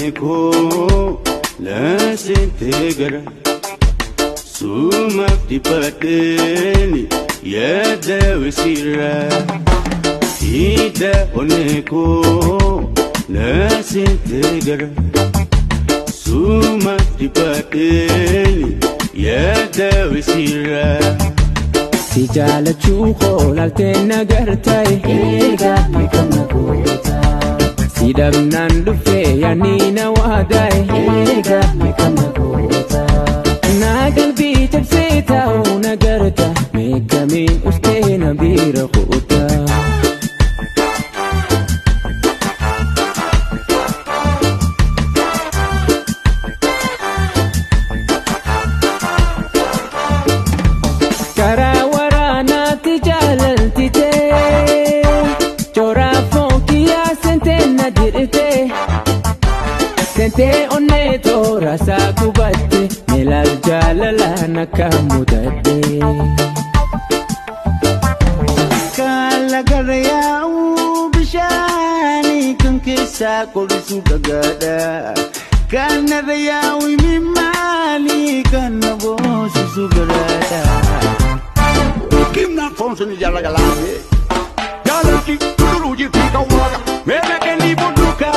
oneko la sintegara sumak dipateni yada wisira ida oneko la sintegara sumak dipateni yada wisira Si jaalachuu qolaltee nagartay eega meeqamna goota Si dhabnaan dhufee yaanii na waadaay eega meeqamna goota Naa qalbii cabsee taa'uu nagarta meeqamiin uftee na bira qoota Sente onne tora sa kubatte Nelal jalala nakamudade Kala garayau bishani kan kesa kolisu dagada Kana rayau mimali kana bosu sugarada Kim na fonso ni jala galande Jala ki turuji tika wala Meme ke ni buduka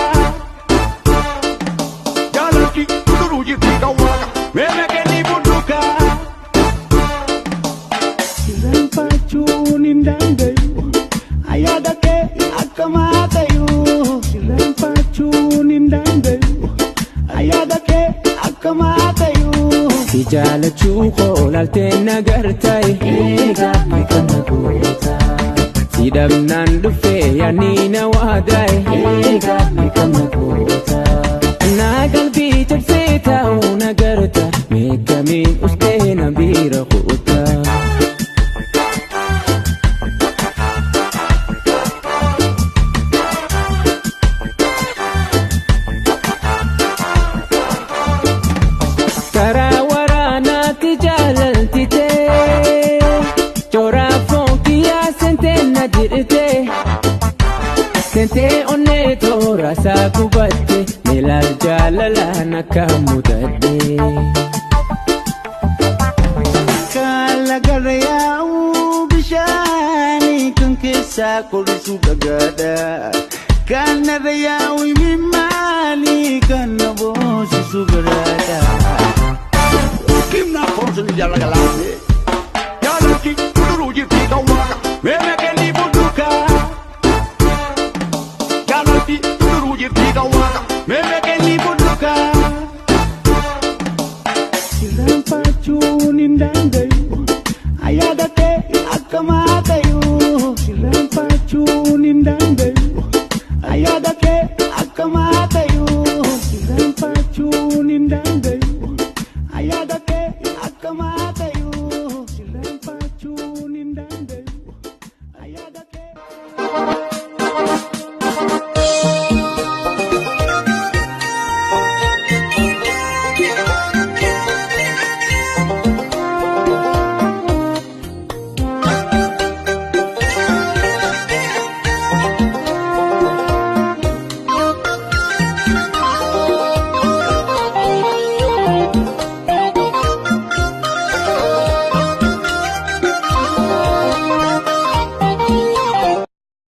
Si jaalachuu qolaltee nagartay eega meeqamna goota Si dhabnaan dhufee yaanii na waadaay eega meeqamna goota Naa qalbii cabsee taa'uu nagarta meeqamiin uftee na bira qoota Karaa waraanaatti jaalaltitee Coraa foonkiyaa sentee na dirtee Sentee onnee toora saa kubatte Nelal jaalala nakamudade Kala garayau bishani kan kesa kolisu dagada Kana rayau mimali kana bosu sugarada Kim na fonso ni jala galande Jala ki turuji tika wala Meme ke ni buduka Jala ki turuji tika wala Meme ke ni buduka Silang pacunin dandayu Ayada ke akamatayu Silang pacunin dandayu Ayada ke akamatayu